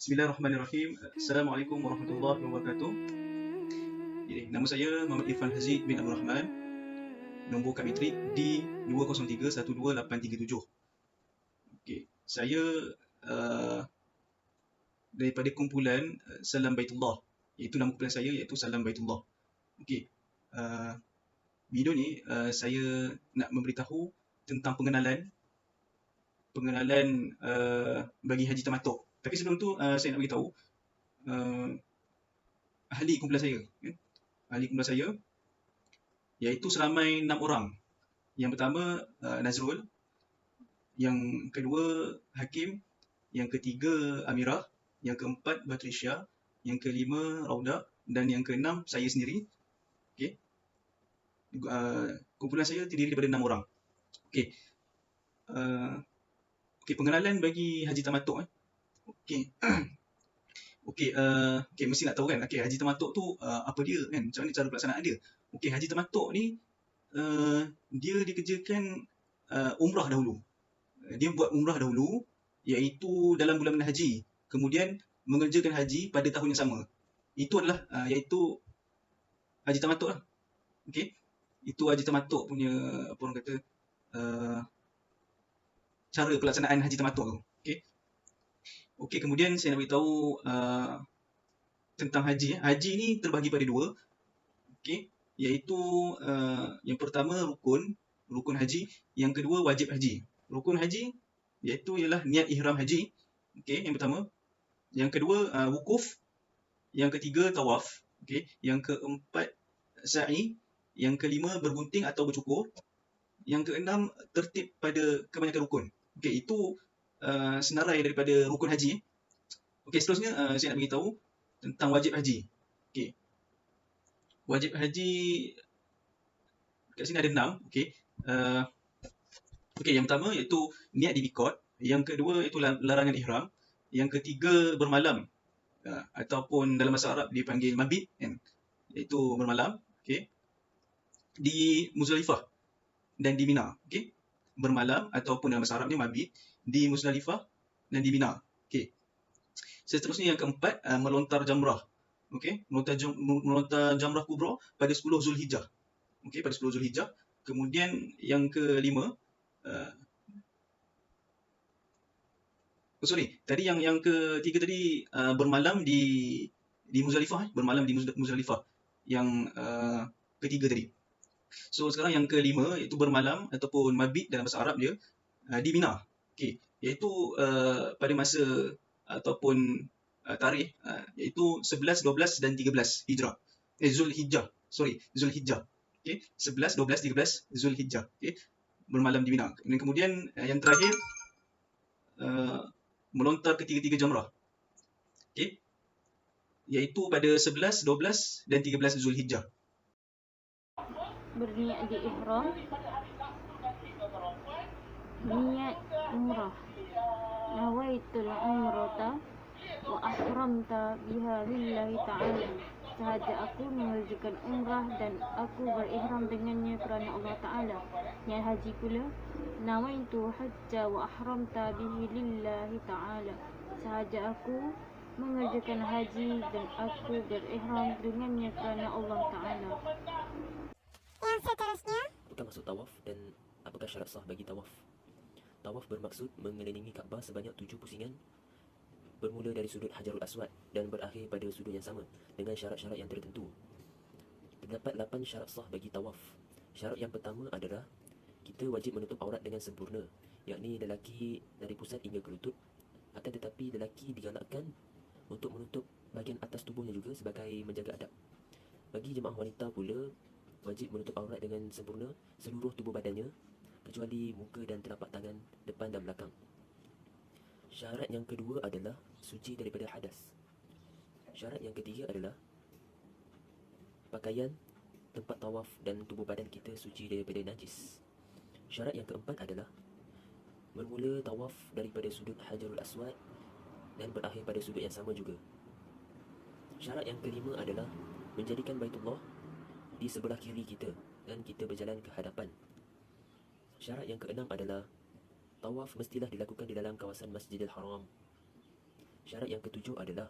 Bismillahirrahmanirrahim. Assalamualaikum warahmatullahi wabarakatuh. Nama saya Muhammad Irfan Haziq bin Abdul Rahman. Nombor kad matrik D203121837. Saya daripada kumpulan Salam Baitullah. Iaitu nama kumpulan saya iaitu Salam Baitullah. Video ni saya nak memberitahu tentang pengenalan bagi haji tamattu'. Tapi sebelum tu saya nak beritahu ahli kumpulan saya. Ahli kumpulan saya iaitu seramai 6 orang. Yang pertama Nazrul, yang kedua Hakim, yang ketiga Amirah, yang keempat Batrisya, yang kelima Rauda, dan yang keenam saya sendiri. Kumpulan saya terdiri daripada 6 orang. Pengenalan bagi haji tamattu'. Mesti nak tahu kan, haji tamattu' tu apa dia kan, macam mana cara pelaksanaan dia. Haji tamattu' ni dia dikerjakan umrah dahulu. Dia buat umrah dahulu iaitu dalam bulan haji, kemudian mengerjakan haji pada tahun yang sama. Itu adalah iaitu haji tamattu' lah. Itu haji tamattu' punya apa orang kata cara pelaksanaan haji tamattu' tu. Kemudian saya nak beritahu tentang haji. Haji ni terbahagi pada dua. Iaitu yang pertama rukun haji, yang kedua wajib haji. Rukun haji iaitu ialah niat ihram haji. Yang pertama. Yang kedua wukuf. Yang ketiga tawaf. Yang keempat sa'i. Yang kelima bergunting atau bercukur. Yang keenam tertib pada kebanyakan rukun. Itu senarai daripada rukun haji. Seterusnya saya nak beritahu tentang wajib haji. Wajib haji kat sini ada 6. Yang pertama iaitu niat di miqat, yang kedua iaitu larangan ihram, yang ketiga bermalam ataupun dalam bahasa Arab dipanggil mabit kan, iaitu bermalam di Muzdalifah dan di Mina. Bermalam ataupun dalam bahasa Arabnya mabit di Muzdalifah dan di Mina. Seterusnya yang keempat melontar jamrah. Melontar jamrah kubra pada 10 Zulhijjah. Pada 10 Zulhijjah. Kemudian yang kelima tadi yang ketiga tadi bermalam di Muzdalifah, bermalam di Muzdalifah. Yang ketiga tadi. So sekarang yang kelima iaitu bermalam ataupun mabit dalam bahasa Arab dia di Mina. Iaitu pada masa ataupun tarikh iaitu 11, 12 dan 13 Hijrah. Zulhijjah. 11, 12, 13 Zulhijjah. Bermalam di Mina. Dan kemudian yang terakhir melontar ketiga-tiga jamrah. Iaitu pada 11, 12 dan 13 Zulhijjah. Berniat di ihram, niat umrah. Nawaitul umrata wa ahramta biha lillahi ta'ala. Sahaja aku mengerjakan umrah dan aku berihram dengannya kerana Allah Ta'ala. Niat haji pula, nawaitu hajja wa ahramta bihi lillahi ta'ala. Sahaja aku mengerjakan haji dan aku berihram dengannya kerana Allah Ta'ala. Yang seterusnya, apakah maksud tawaf dan apakah syarat sah bagi tawaf? Tawaf bermaksud mengelilingi Kaabah sebanyak 7 pusingan, bermula dari sudut Hajarul Aswad dan berakhir pada sudut yang sama dengan syarat-syarat yang tertentu. Terdapat 8 syarat sah bagi tawaf. Syarat yang pertama adalah kita wajib menutup aurat dengan sempurna, yakni lelaki dari pusat hingga ke lutut. Akan tetapi lelaki digalakkan untuk menutup bahagian atas tubuhnya juga sebagai menjaga adab. Bagi jemaah wanita pula wajib menutup aurat dengan sempurna seluruh tubuh badannya kecuali muka dan telapak tangan depan dan belakang. Syarat yang kedua adalah suci daripada hadas. Syarat yang ketiga adalah pakaian, tempat tawaf dan tubuh badan kita suci daripada najis. Syarat yang keempat adalah bermula tawaf daripada sudut Hajarul Aswad dan berakhir pada sudut yang sama juga. Syarat yang kelima adalah menjadikan Baitullah di sebelah kiri kita dan kita berjalan ke hadapan. Syarat yang keenam adalah tawaf mestilah dilakukan di dalam kawasan Masjidil Haram. Syarat yang ketujuh adalah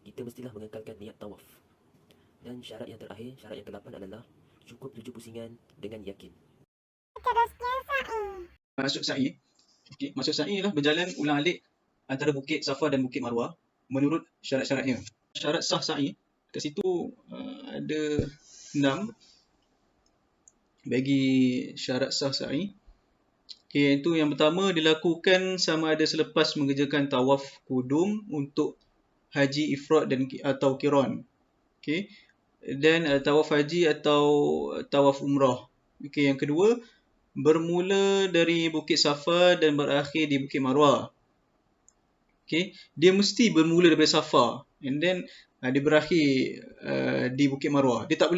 kita mestilah mengekalkan niat tawaf. Dan syarat yang terakhir, syarat yang ke-8 adalah cukup 7 pusingan dengan yakin. Seterusnya sa'i. Maksud sa'i. Okey, maksud sa'i ialah berjalan ulang-alik antara Bukit Safa dan Bukit Marwah menurut syarat-syaratnya. Syarat sah sa'i kat situ ada 6 bagi syarat sah sa'i. Okey, iaitu yang pertama dilakukan sama ada selepas mengerjakan tawaf kudum untuk haji ifrad dan atau qiran. Okey. Dan tawaf haji atau tawaf umrah. Okey, yang kedua bermula dari Bukit Safa dan berakhir di Bukit Marwah. Okey, dia mesti bermula daripada Safa and then dia berakhir di Bukit Marwah. Dia tak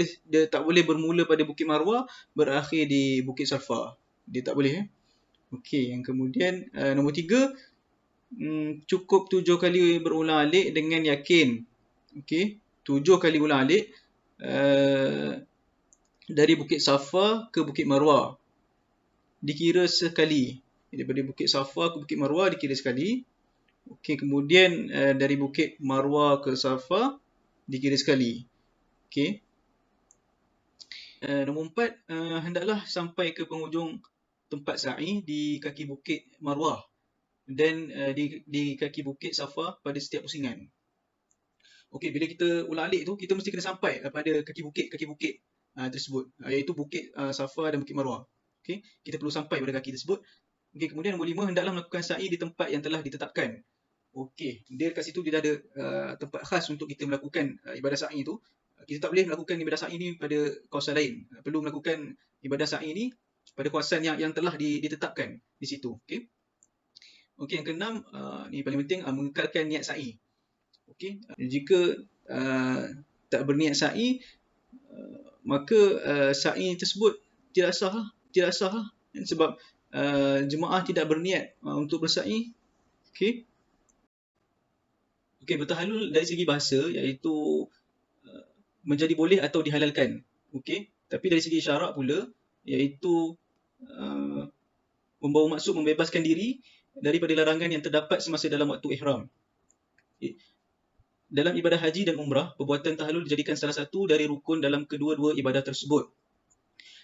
boleh bermula pada Bukit Marwah berakhir di Bukit Safa. Dia tak boleh. Okey, yang kemudian nombor 3 cukup 7 kali berulang-alik dengan yakin. Okey, 7 kali ulang-alik dari Bukit Safa ke Bukit Marwah dikira sekali. Daripada Bukit Safa ke Bukit Marwah dikira sekali. Okey, kemudian dari Bukit Marwah ke Safa dikira sekali. Okey. Nombor 4, hendaklah sampai ke penghujung tempat sa'i di kaki Bukit Marwah dan di kaki Bukit Safa pada setiap pusingan. Okey, bila kita ulang-alik tu, kita mesti kena sampai pada kaki bukit tersebut, iaitu Bukit Safa dan Bukit Marwah. Okey, kita perlu sampai pada kaki tersebut. Okey, kemudian nombor 5, hendaklah melakukan sa'i di tempat yang telah ditetapkan. Okey, dia kat situ dia dah ada tempat khas untuk kita melakukan ibadah sa'i tu. Kita tak boleh melakukan ibadah sa'i ni pada kawasan lain. Perlu melakukan ibadah sa'i ni pada kawasan yang telah ditetapkan di situ. Okey. Okey, yang keenam, ni paling penting, mengekalkan niat sa'i. Okey, jika tak berniat sa'i, maka sa'i tersebut tidak sah. Sebab jemaah tidak berniat untuk bersa'i. Okey. Okey, bertahallul dari segi bahasa iaitu menjadi boleh atau dihalalkan. Okey, tapi dari segi syarak pula iaitu membawa maksud membebaskan diri daripada larangan yang terdapat semasa dalam waktu ihram. Okay. Dalam ibadah haji dan umrah, perbuatan tahallul dijadikan salah satu dari rukun dalam kedua-dua ibadah tersebut.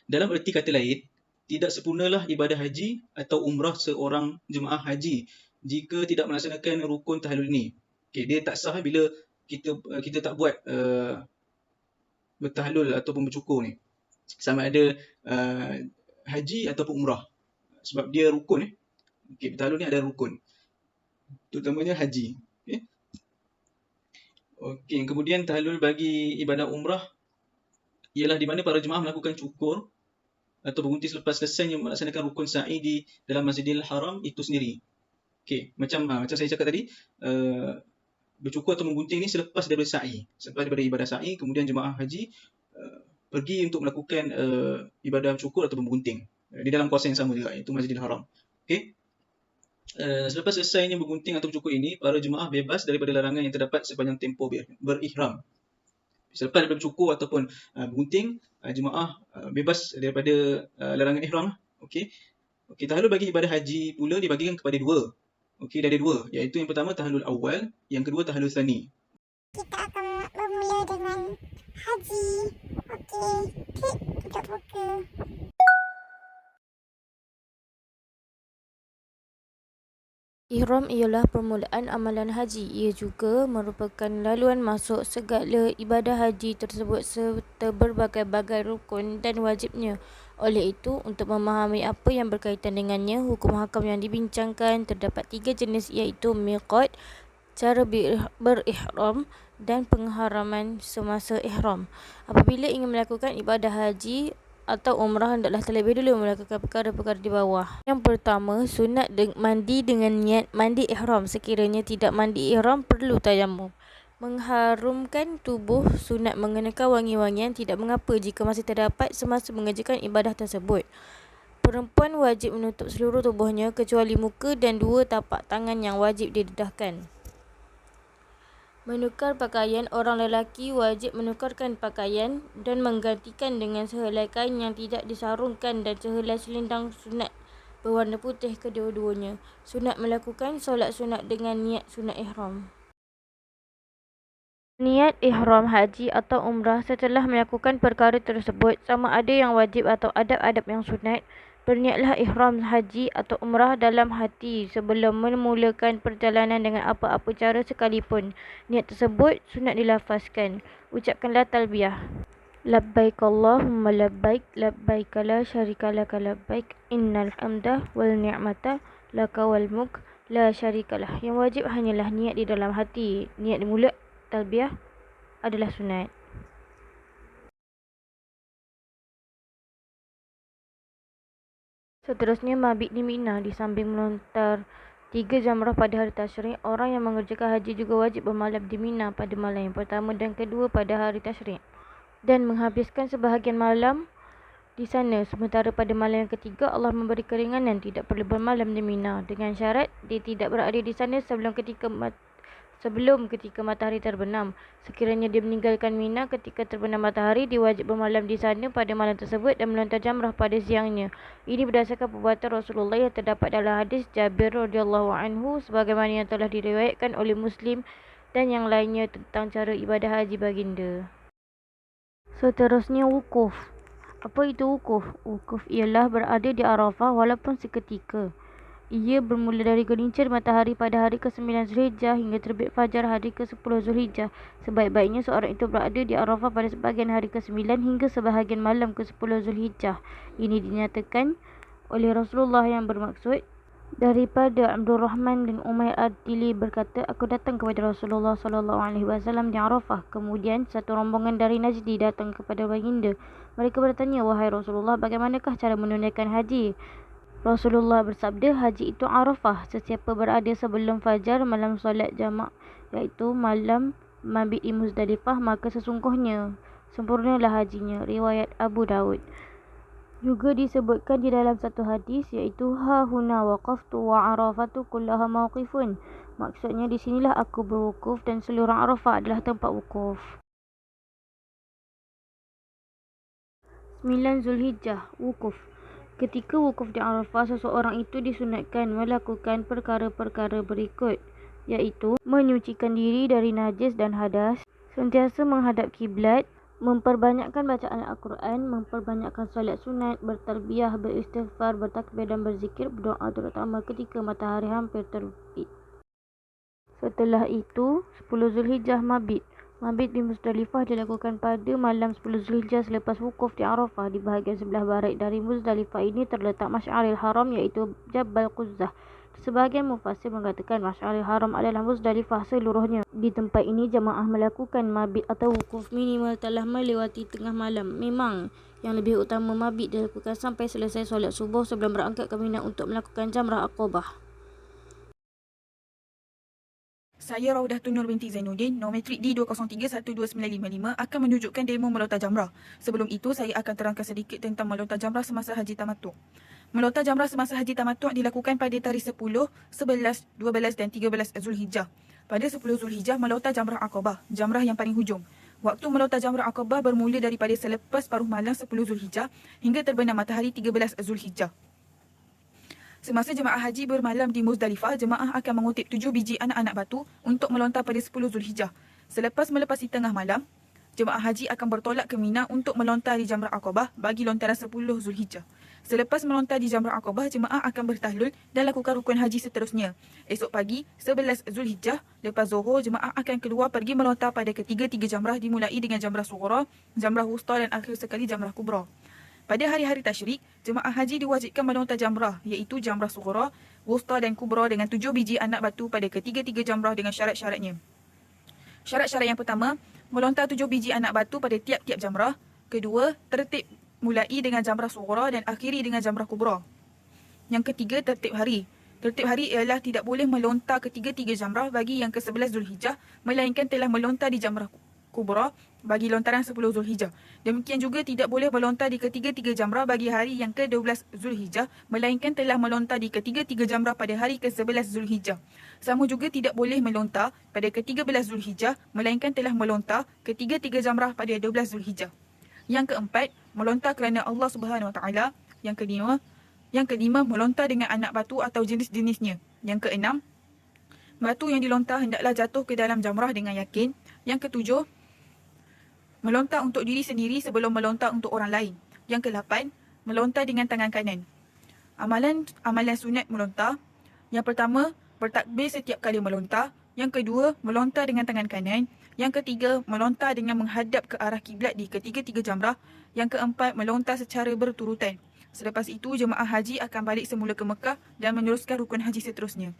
Dalam erti kata lain, tidak sempurnalah ibadah haji atau umrah seorang jemaah haji jika tidak melaksanakan rukun tahallul ini. Okay, dia tak sah bila kita tak buat bertahallul ataupun bercukur ni. Sama ada haji ataupun umrah. Sebab dia rukun. Okay, bertahallul ni ada rukun. Terutamanya haji. Okay. Okey, kemudian tahallul bagi ibadah umrah ialah di mana para jemaah melakukan cukur atau bergunting selepas selesai melaksanakan rukun sa'i di dalam Masjidil Haram itu sendiri. Okey, macam saya cakap tadi, bercukur atau menggunting ni selepas daripada sa'i. Selepas daripada ibadah sa'i, kemudian jemaah haji pergi untuk melakukan ibadah cukur atau menggunting di dalam kawasan yang sama juga, iaitu Masjidil Haram. Okey. Selepas selesainya bergunting atau bercukur ini, para jemaah bebas daripada larangan yang terdapat sepanjang tempoh berihram. Selepas daripada bercukur ataupun bergunting, jemaah bebas daripada larangan ihram. Okey. Okey, tahallul bagi ibadah haji pula dibagikan kepada dua. Okey, ada dua, iaitu yang pertama tahallul awal, yang kedua tahallul tsani. Kita akan bermula dengan haji. Okey, klik untuk buka. Ihram ialah permulaan amalan haji. Ia juga merupakan laluan masuk segala ibadah haji tersebut serta berbagai-bagai rukun dan wajibnya. Oleh itu, untuk memahami apa yang berkaitan dengannya, hukum hakam yang dibincangkan, terdapat 3 jenis iaitu miqat, cara berihram dan pengharaman semasa ihram. Apabila ingin melakukan ibadah haji atau umrah, hendaklah terlebih dulu melakukan perkara-perkara di bawah. Yang pertama, sunat mandi dengan niat mandi ihram. Sekiranya tidak mandi ihram, perlu tayamum. Mengharumkan tubuh, sunat mengenakan wangi-wangian, tidak mengapa jika masih terdapat semasa mengerjakan ibadah tersebut. Perempuan wajib menutup seluruh tubuhnya kecuali muka dan 2 tapak tangan yang wajib didedahkan. Menukar pakaian, orang lelaki wajib menukarkan pakaian dan menggantikan dengan sehelai kain yang tidak disarungkan dan sehelai selendang sunat berwarna putih kedua-duanya. Sunat melakukan solat sunat dengan niat sunat ihram. Niat ihram haji atau umrah setelah melakukan perkara tersebut, sama ada yang wajib atau adab-adab yang sunat, berniatlah ihram haji atau umrah dalam hati sebelum memulakan perjalanan dengan apa-apa cara sekalipun. Niat tersebut sunat dilafazkan. Ucapkanlah talbiyah. Labbaik Allahumma labbaik, labbaik la syarika laka labbaik, innal hamda wal ni'mata laka wal mulk la syarikalah. Yang wajib hanyalah niat di dalam hati. Niat di mulut talbiyah adalah sunat. Seterusnya, mabit di Mina. Di samping melontar 3 jamrah pada hari tasyrik, orang yang mengerjakan haji juga wajib bermalam di Mina pada malam yang pertama dan kedua pada hari tasyrik dan menghabiskan sebahagian malam di sana. Sementara pada malam yang ketiga, Allah memberi keringanan, tidak perlu bermalam di Mina, dengan syarat dia tidak berada di sana sebelum ketika matahari terbenam. Sekiranya dia meninggalkan Mina ketika terbenam matahari, dia wajib bermalam di sana pada malam tersebut dan melontar jamrah pada siangnya. Ini berdasarkan perbuatan Rasulullah yang terdapat dalam hadis Jabir radhiyallahu anhu sebagaimana yang telah diriwayatkan oleh Muslim dan yang lainnya tentang cara ibadah haji baginda. Seterusnya, wukuf. Apa itu wukuf? Wukuf ialah berada di Arafah walaupun seketika. Ia bermula dari gelincir matahari pada hari ke-9 Zulhijjah hingga terbit fajar hari ke-10 Zulhijjah. Sebaik-baiknya seorang itu berada di Arafah pada sebahagian hari ke-9 hingga sebahagian malam ke-10 Zulhijjah. Ini dinyatakan oleh Rasulullah yang bermaksud daripada Abdul Rahman bin Umair Ad-Dili berkata, aku datang kepada Rasulullah SAW di Arafah. Kemudian satu rombongan dari Najdi datang kepada baginda. Mereka bertanya, wahai Rasulullah, bagaimanakah cara menunaikan haji? Rasulullah bersabda, haji itu Arafah. Sesiapa berada sebelum fajar malam solat jamak, iaitu malam mabit di Muzdalifah, maka sesungguhnya sempurnalah hajinya. Riwayat Abu Daud. Juga disebutkan di dalam satu hadis, iaitu ha huna waqaftu wa arafatu kullaha mawqifun. Maksudnya di sinilah aku berwukuf dan seluruh Arafah adalah tempat wukuf. 9 Zulhijjah, wukuf. Ketika wukuf di Arafah, seseorang itu disunatkan melakukan perkara-perkara berikut, iaitu menyucikan diri dari najis dan hadas, sentiasa menghadap kiblat, memperbanyakkan bacaan Al-Quran, memperbanyakkan solat sunat, bertalbiyah, beristighfar, bertakbir dan berzikir, berdoa terutama ketika matahari hampir terbit. Setelah itu, 10 Zulhijjah, mabit. Mabit di Muzdalifah dilakukan pada malam 10 Zulhijjah selepas wukuf di Arafah. Di bahagian sebelah barat dari Muzdalifah ini terletak Masy'aril Haram, iaitu Jabal Quzzah. Sebahagian mufassir mengatakan Masy'aril Haram adalah Muzdalifah seluruhnya. Di tempat ini jemaah melakukan mabit atau wukuf minimal telah melewati tengah malam. Memang yang lebih utama mabit dilakukan sampai selesai solat subuh sebelum berangkat ke Mina untuk melakukan jamrah Aqabah. Saya Raudahtun Nur binti Zainuddin, nometrik D203-12955 akan menunjukkan demo melontar jamrah. Sebelum itu, saya akan terangkan sedikit tentang melontar jamrah semasa Haji Tamattu'. Melontar jamrah semasa Haji Tamattu' dilakukan pada tarikh 10, 11, 12 dan 13 Zulhijjah. Pada 10 Zulhijjah, melontar jamrah Aqabah, jamrah yang paling hujung. Waktu melontar jamrah Aqabah bermula daripada selepas paruh malam 10 Zulhijjah hingga terbenam matahari 13 Zulhijjah. Semasa jemaah haji bermalam di Muzdalifah, jemaah akan mengutip 7 biji anak-anak batu untuk melontar pada 10 Zulhijjah. Selepas melepasi tengah malam, jemaah haji akan bertolak ke Mina untuk melontar di Jamrah Aqabah bagi lontaran 10 Zulhijjah. Selepas melontar di Jamrah Aqabah, jemaah akan bertahlul dan lakukan rukun haji seterusnya. Esok pagi, 11 Zulhijjah, lepas Zuhur, jemaah akan keluar pergi melontar pada ketiga-tiga jamrah dimulai dengan Jamrah Sughra, Jamrah Wusta dan akhir sekali Jamrah Kubra. Pada hari-hari tasyrik, jemaah haji diwajibkan melontar jamrah, iaitu Jamrah Sughra, Wusta dan Kubra dengan 7 biji anak batu pada ketiga-tiga jamrah dengan syarat-syaratnya. Syarat-syarat yang pertama, melontar 7 biji anak batu pada tiap-tiap jamrah. Kedua, tertib mulai dengan Jamrah Sughra dan akhiri dengan Jamrah Kubra. Yang ketiga, tertib hari. Tertib hari ialah tidak boleh melontar ketiga-tiga jamrah bagi yang ke-11 Zulhijjah, melainkan telah melontar di Jamrah Kubra bagi lontaran 10 Zulhijjah. Demikian juga tidak boleh melontar di ketiga-tiga jamrah bagi hari yang ke-12 Zulhijjah, melainkan telah melontar di ketiga-tiga jamrah pada hari ke-11 Zulhijjah. Sama juga tidak boleh melontar pada ke-13 Zulhijjah, melainkan telah melontar ketiga-tiga jamrah pada 12 Zulhijjah. Yang keempat, melontar kerana Allah Subhanahu Wa Taala. Yang kelima, melontar dengan anak batu atau jenis-jenisnya. Yang keenam, batu yang dilontar hendaklah jatuh ke dalam jamrah dengan yakin. Yang ketujuh, melontar untuk diri sendiri sebelum melontar untuk orang lain. Yang ke-8, melontar dengan tangan kanan. Amalan sunat melontar. Yang pertama, bertakbir setiap kali melontar. Yang kedua, melontar dengan tangan kanan. Yang ketiga, melontar dengan menghadap ke arah kiblat di ketiga-tiga jamrah. Yang keempat, melontar secara berturutan. Selepas itu, jemaah haji akan balik semula ke Mekah dan meneruskan rukun haji seterusnya.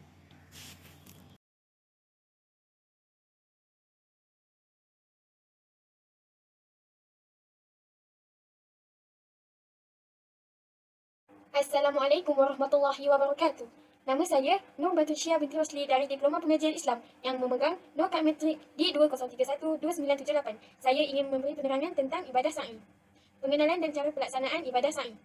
Assalamualaikum warahmatullahi wabarakatuh. Nama saya Nur Batulsyah binti Rosli dari Diploma Pengajian Islam yang memegang Nokat Matrik D20312978. Saya ingin memberi penerangan tentang ibadah sa'i. Pengenalan dan cara pelaksanaan ibadah sa'i.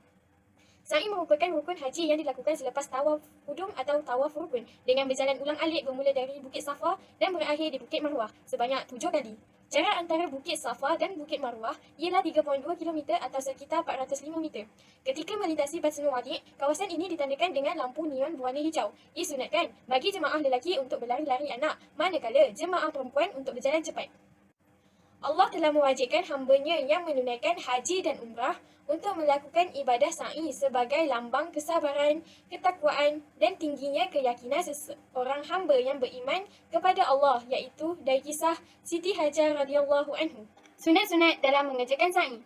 Sa'i merupakan rukun haji yang dilakukan selepas tawaf hudum atau tawaf rukun dengan berjalan ulang-alik bermula dari Bukit Safa dan berakhir di Bukit Marwah sebanyak 7 kali. Jarak antara Bukit Safa dan Bukit Marwah ialah 3.2 km atau sekitar 405 meter. Ketika melintasi Batu Wadi, kawasan ini ditandakan dengan lampu neon berwarna hijau. Disunatkan bagi jemaah lelaki untuk berlari-lari anak, manakala jemaah perempuan untuk berjalan cepat. Allah telah mewajibkan hamba-Nya yang menunaikan haji dan umrah untuk melakukan ibadah sa'i sebagai lambang kesabaran, ketakwaan dan tingginya keyakinan seseorang hamba yang beriman kepada Allah, iaitu dari kisah Siti Hajar radhiyallahu anhu. Sunat-sunat dalam mengerjakan sa'i.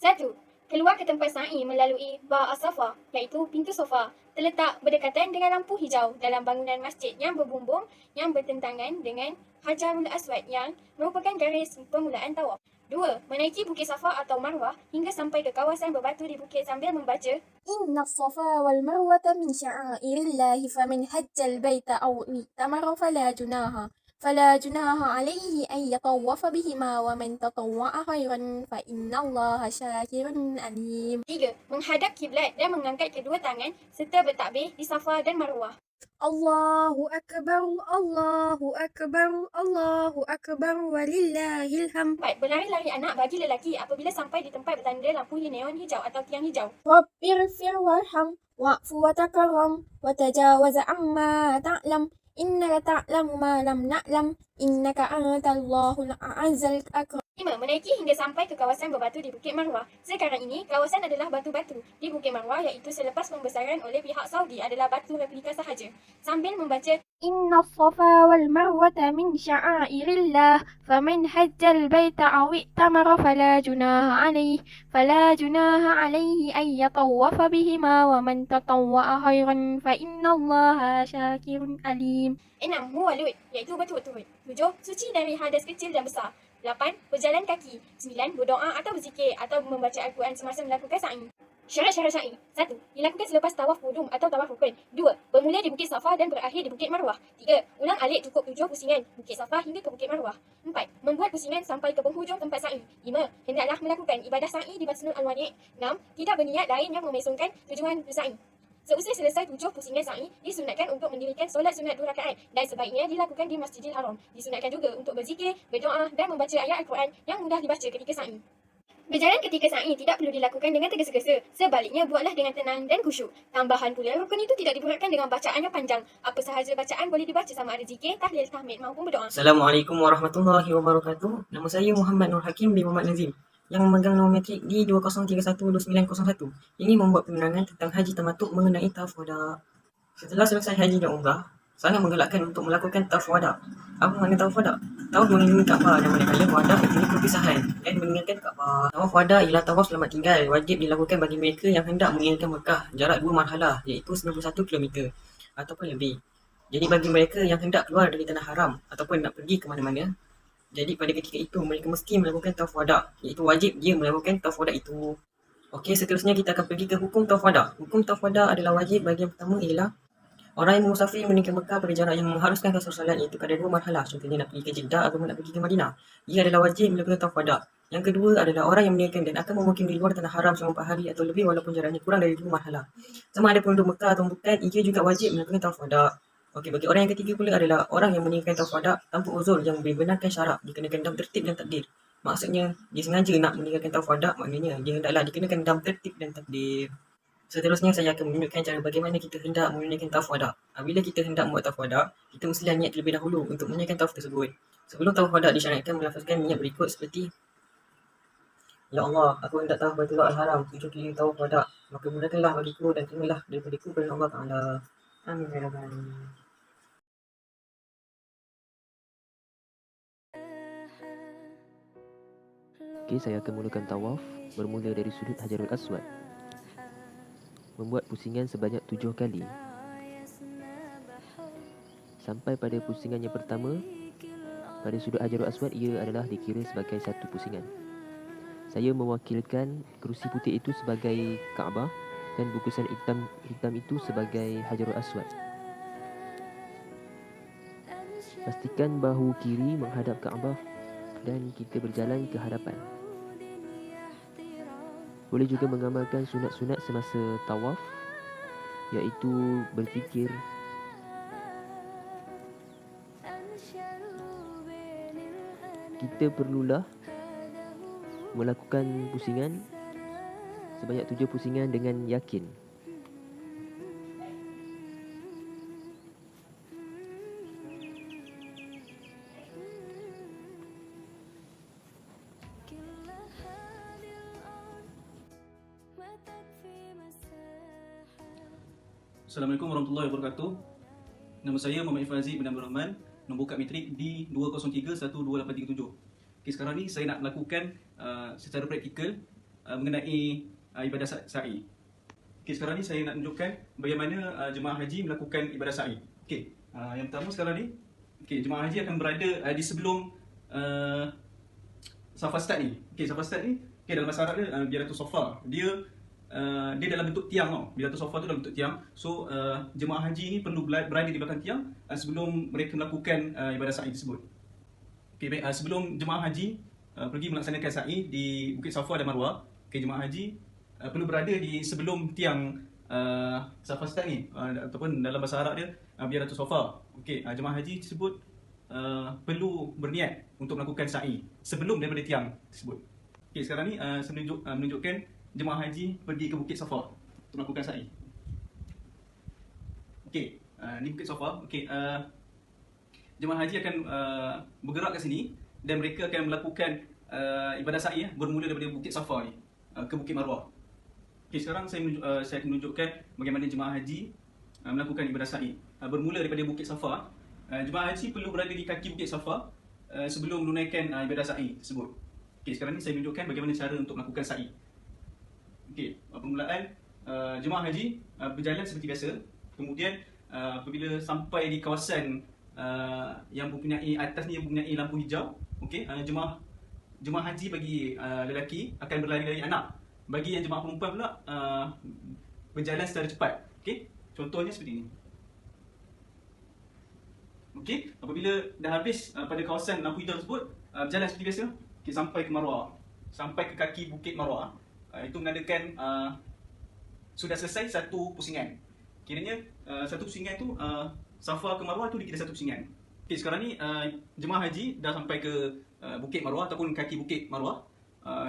1. Keluar ke tempat sa'i melalui Ba' as-Safa, iaitu pintu Safa, terletak berdekatan dengan lampu hijau dalam bangunan masjid yang berbumbung yang bertentangan dengan Hajarul Aswad yang merupakan garis permulaan tawaf. 2. Menaiki Bukit Safa atau Marwah hingga sampai ke kawasan berbatu di bukit sambil membaca Inna as-Safa wal Marwata min sya'airillahi faman hajjal baita aw i'tamara فلا جناح عليه أن يطوف بهما ومن تطوع خيرا فإن الله شاكر عليم. 3. Menghadap kiblat dan mengangkat kedua tangan serta bertakbir di Safa dan Marwah. Allahu Akbar, Allahu Akbar, Allahu Akbar, walillahil hamd. 4. Berlari-lari anak bagi lelaki apabila sampai di tempat bertanda lampu neon hijau atau tiang hijau. Rabbirfir warham, wa'fu wa takarram, wa tajawaz amma ta'lam. Innaka ta'lamu ma lam na'lam, innaka antallahul a'azzal akram. 5. Menaiki hingga sampai ke kawasan berbatu di Bukit Marwah. Sekarang ini, kawasan adalah batu-batu di Bukit Marwah, iaitu selepas pembesaran oleh pihak Saudi adalah batu replika sahaja. Sambil membaca Inna as-Safa wal Marwata min sya'airillah, faman hajjal baita aw i'tamara fala junaha alayhi an yatawwafa bihima wa man tatawwa'a khairan fa innallaha syakirun alim. 6. Muwalud, iaitu berturut-turut. 7. Suci dari hadas kecil dan besar. 8. Berjalan kaki. 9. Berdoa atau berzikir atau membaca Al-Quran semasa melakukan sa'i. Syarat-syarat sa'i. 1. Dilakukan selepas tawaf hudum atau tawaf rukun. 2. Bermula di Bukit Safa dan berakhir di Bukit Marwah. 3. Ulang alik cukup 7 pusingan Bukit Safa hingga ke Bukit Marwah. 4. Membuat pusingan sampai ke penghujung tempat sa'i. 5. Hendaklah melakukan ibadah sa'i di Batnul Al-Wadi'. 6. Tidak berniat lain yang memesongkan tujuan bersa'i. Seusai selesai 7 pusingan sa'i, disunatkan untuk mendirikan solat sunat 2 rakaat dan sebaiknya dilakukan di Masjidil Haram. Disunatkan juga untuk berzikir, berdoa dan membaca ayat Al-Quran yang mudah dibaca ketika sa'i. Berjalan ketika sa'i tidak perlu dilakukan dengan tergesa-gesa. Sebaliknya, buatlah dengan tenang dan khusyuk. Tambahan pula, rukun itu tidak diberatkan dengan bacaan yang panjang. Apa sahaja bacaan boleh dibaca sama ada zikir, tahlil, tahmid maupun berdoa. Assalamualaikum warahmatullahi wabarakatuh. Nama saya Muhammad Nur Hakim bin Muhammad Nazim yang memegang nombor matrik D20312901. Ini membuat penerangan tentang haji tamatuk mengenai tawaf wada. Setelah selesai haji dan umrah, sangat menggalakkan untuk melakukan tawaf wada. Apa makna tawaf wada? Tawaf mengelilingi Kaabah dan manakala wada artinya perpisahan dan meninggalkan Kaabah. Tawaf wada ialah tawaf selamat tinggal, wajib dilakukan bagi mereka yang hendak meninggalkan Mekah jarak 2 marhalah iaitu 91 km ataupun lebih. Jadi bagi mereka yang hendak keluar dari tanah haram ataupun nak pergi ke mana-mana, jadi pada ketika itu mereka mesti melakukan tawaf wada, iaitu wajib dia melakukan tawaf wada itu. Okey, seterusnya kita akan pergi ke hukum tawaf wada. Hukum tawaf wada adalah wajib bagi yang pertama ialah orang yang musafir meninggalkan Mekah pada jarak yang mengharuskan kasar salat, iaitu kadar 2 marhalah. Contohnya nak pergi ke Jeddah atau nak pergi ke Madinah, ia adalah wajib melakukan tawaf wada. Yang kedua adalah orang yang meninggalkan dan akan memukim di luar tanah haram selama 4 hari atau lebih walaupun jaraknya kurang dari 2 marhalah. Sama ada penduduk Mekah atau bukan, ia juga wajib melakukan tawaf wada. Okey, bagi orang yang ketiga pula adalah orang yang meninggalkan tawaf wada tanpa uzur yang membenarkan syarak, dikenakan dalam tertib dan takdir. Maksudnya, dia sengaja nak meninggalkan tawaf wada, maknanya dia hendaklah dikenakan dalam tertib dan takdir. Seterusnya saya akan menunjukkan cara bagaimana kita hendak menunaikan tawaf wada. Bila kita hendak membuat tawaf wada, kita mestilah niat terlebih dahulu untuk menunaikan tawaf tersebut. Sebelum tawaf wada disyariatkan melafazkan niat berikut seperti Ya Allah, aku hendak tawaf Baitullah Al-Haram 7 kali tawaf wada, maka mudahkanlah bagiku dan terimalah daripadaku kerana Allah Ta'ala. Amin ya rabbal alamin. Okey, saya akan mulakan tawaf bermula dari sudut Hajarul Aswad. Membuat pusingan sebanyak 7 kali. Sampai pada pusingan yang pertama, pada sudut Hajarul Aswad, ia adalah dikira sebagai satu pusingan. Saya mewakilkan kerusi putih itu sebagai Kaabah dan bungkusan hitam itu sebagai Hajarul Aswad. Pastikan bahu kiri menghadap Kaabah dan kita berjalan ke hadapan. Boleh juga mengamalkan sunat-sunat semasa tawaf, iaitu berfikir, kita perlulah melakukan pusingan sebanyak 7 pusingan dengan yakin. Assalamualaikum warahmatullahi wabarakatuh. Nama saya Muhammad Ifazi bin Abdul Rahman, nombor kad matrik D2031287. Okay, sekarang ni saya nak melakukan secara praktikal mengenai ibadah sa'i. Okay, sekarang ni saya nak tunjukkan bagaimana jemaah haji melakukan ibadah sa'i. Okay, yang pertama sekarang ni, okay, jemaah haji akan berada di sebelum Safa start ni. Okay, Safa start ni, okay, dalam bahasa Arab dia biaratus sofa. Dia dalam bentuk tiang tau. Biaratus sofa tu dalam bentuk tiang. So jemaah haji ni perlu berada di belakang tiang sebelum mereka melakukan ibadah sa'i tersebut. Okay, baik, sebelum jemaah haji pergi melaksanakan sa'i di Bukit Safa dan Marwah, okay, jemaah haji perlu berada di sebelum tiang Safa start ni, ataupun dalam bahasa Arab dia biaratus sofa. Okay, jemaah haji tersebut perlu berniat untuk melakukan sa'i sebelum daripada tiang tersebut. Okay, sekarang ni saya menunjukkan jemaah haji pergi ke Bukit Safa untuk melakukan sa'i. Okay, ni Bukit Safa. Okay, jemaah haji akan bergerak ke sini dan mereka akan melakukan ibadah sa'i bermula daripada Bukit Safa ni ke Bukit Marwah. Okay, sekarang saya akan menunjukkan bagaimana jemaah haji melakukan ibadah sa'i bermula daripada Bukit Safa. Jemaah haji perlu berada di kaki Bukit Safa sebelum menunaikan ibadah sa'i tersebut. Okay, sekarang ni saya menunjukkan bagaimana cara untuk melakukan sa'i. Okay, permulaan jemaah haji berjalan seperti biasa. Kemudian apabila sampai di kawasan yang mempunyai atas ni yang mempunyai lampu hijau, okey, jemaah haji bagi lelaki akan berlari-lari anak. Bagi yang jemaah perempuan pula berjalan secara cepat. Okey, contohnya seperti ini. Okey, apabila dah habis pada kawasan lampu hijau tersebut, berjalan seperti biasa, okey, sampai ke Marwah, sampai ke kaki Bukit Marwah. Itu menandakan sudah selesai satu pusingan. Kiranya satu pusingan tu Safa ke Marwah tu dikira satu pusingan. Okay, sekarang ni jemaah haji dah sampai ke Bukit Marwah ataupun kaki Bukit Marwah.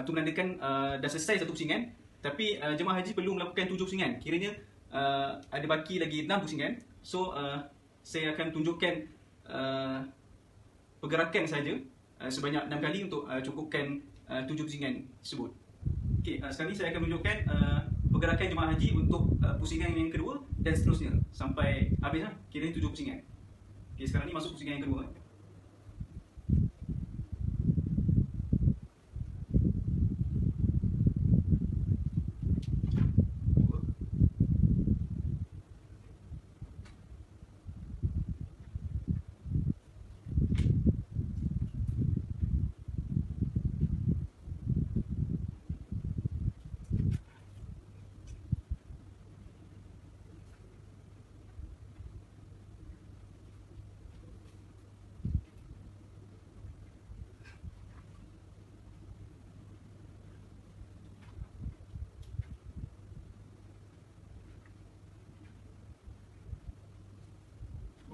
Itu menandakan dah selesai satu pusingan. Tapi jemaah haji perlu melakukan 7 pusingan. Kiranya ada baki lagi 6 pusingan. So saya akan tunjukkan pergerakan saja sebanyak 6 kali untuk cukupkan 7 pusingan tersebut. Okay, sekarang ni saya akan menunjukkan pergerakan jemaah haji untuk pusingan yang kedua dan seterusnya sampai habis lah. Kira 7 pusingan. Okay, sekarang ni masuk pusingan yang kedua.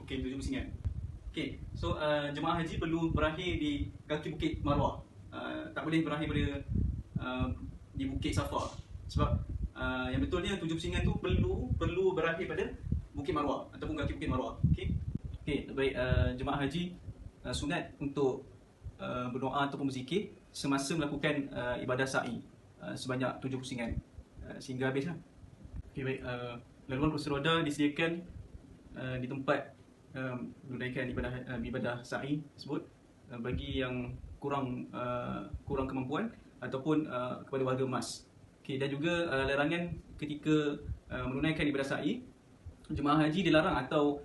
Okey, 7 pusingan. Okey, so jemaah haji perlu berakhir di kaki Bukit Marwah. Tak boleh berakhir pada di Bukit Safa. Sebab yang betulnya 7 pusingan tu perlu berakhir pada Bukit Marwah ataupun kaki Bukit Marwah. Okey. Okey, baik, jemaah haji sunat untuk berdoa ataupun berzikir semasa melakukan ibadah sa'i sebanyak 7 pusingan sehingga habislah. Okay, baik. Laluan kursi roda disediakan di tempat menunaikan ibadah sa'i tersebut bagi yang kurang kemampuan ataupun kepada warga emas. Okay, dan juga larangan ketika menunaikan ibadah sa'i, jemaah haji dilarang atau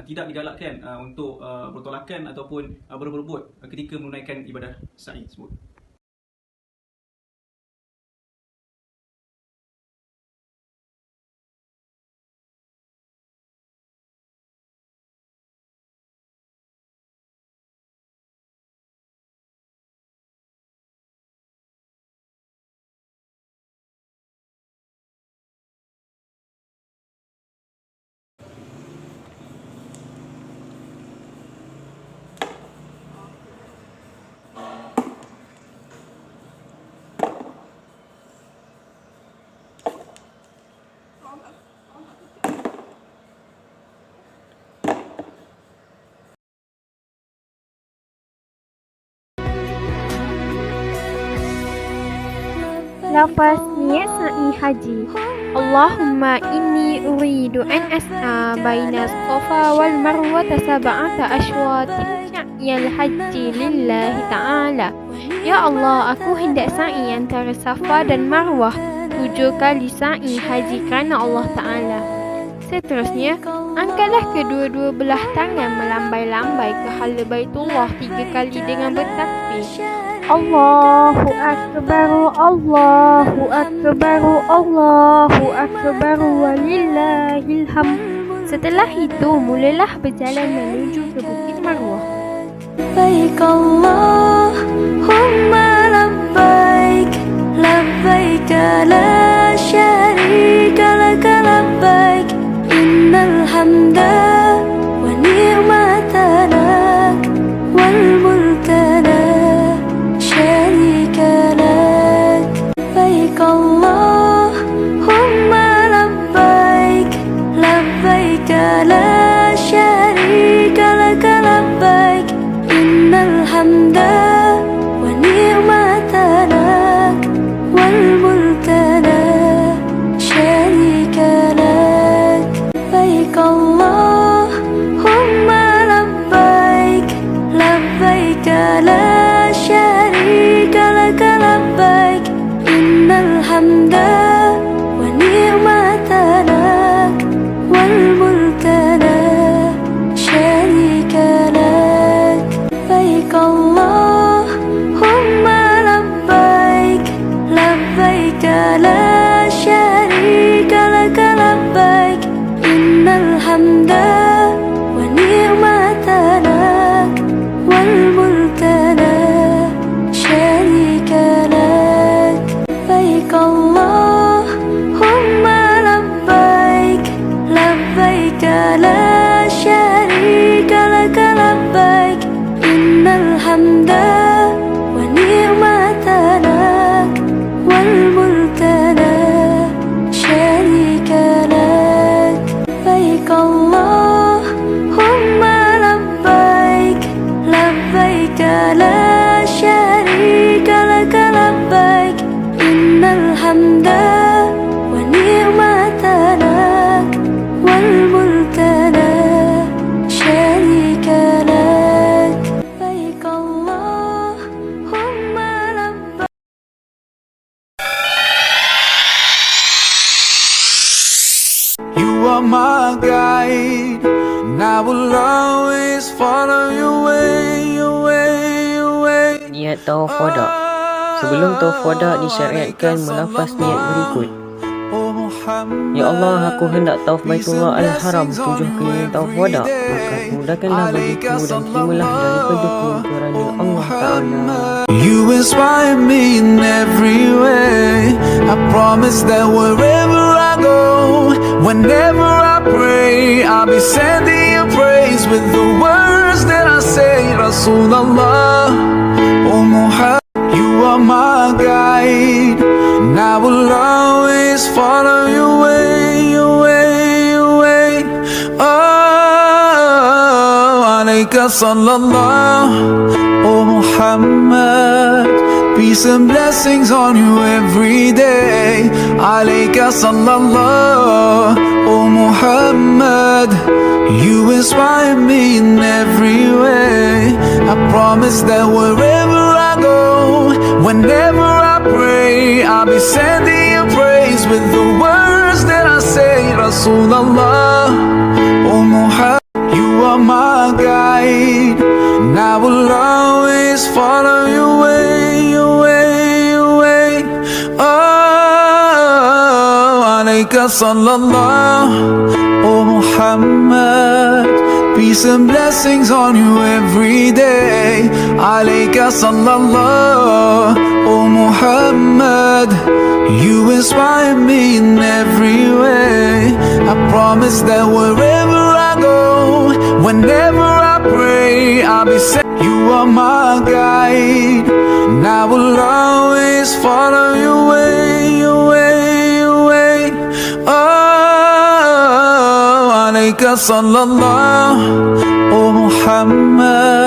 tidak digalakkan untuk bertolakan ataupun berebut ketika menunaikan ibadah sa'i tersebut. Lafaz niat sa'i haji. Allahumma inni uridu an as'a baina Safa wal Marwah sab'ata ashwatin sa'yal haji lillahi ta'ala. Ya Allah, aku hendak sa'i antara Safa dan Marwah 7 kali sa'i haji kerana Allah Ta'ala. Seterusnya, angkatlah kedua-dua belah tangan melambai-lambai ke hala Baitullah 3 kali dengan bertakbir. Allahu Akbar, Allahu Akbar, Allahu Akbar, walillahil hamd. Setelah itu, mulalah berjalan menuju ke Bukit Marwah. Labbaik Allahumma labbaik, labbaik la syarika laka labbaik, innal hamda wa ni'mata lak, wal mulka la syarika lak. Labbaik Allahumma labbaik, labbaik la syarika laka labbaik, innal hamda wa ni'mata lak, wal mulka la syarika lak. Labbaik Allahumma labbaik, labbaik la syarika laka labbaik, innal hamda wa ni'mata lak, wal mulka la syarika lak. Labbaik Allahumma labbaik, labbaik la syarika laka labbaik, innal hamda wa ni'mata lak, wal mulka la syarika lak. Labbaik Allahumma labbaik, labbaik la syarika laka labbaik, innal hamda wa ni'mata lak, wal mulka la syarika lak. Labbaik Allahumma labbaik, labbaik la syarika laka labbaik, innal hamda wa ni'mata lak, wal mulka la syarika lak. Labbaik Allahumma labbaik. You are my guide, and I will always follow your way, your way, your way. Niat tawaf wada. Sebelum tawaf wada disyariatkan melafaz niat berikut. Ya Allah, aku hendak tawaf Baitullah Al-Haram 7 kali tawaf wada, maka mudahkanlah bagiku dan terimalah daripada kerana Allah Ta'ala. You inspire me in every way. I promise that wherever I go, whenever I pray, I'll be sending you praise with the words that I say. Rasulullah, oh Muhammad, you are my guide, and I will always follow your way, your way, your way. Oh, alayka sallallahu, oh Muhammad. Peace and blessings on you every day. Alayka sallallahu, oh Muhammad. You inspire me in every way. I promise that wherever I go, whenever I pray, I'll be sending you praise with the words that I say. Rasulullah, oh Muhammad, you are my guide, and I will always follow your way, your way, your way. Oh, alayka sallallahu, oh Muhammad. Peace and blessings on you every day. Alayka sallallahu, oh Muhammad. You inspire me in every way. I promise that wherever I go, whenever I pray, I'll be set. You are my guide, and I will always follow your way, your way, your way. Oh, alayka sallallahu, oh Muhammad.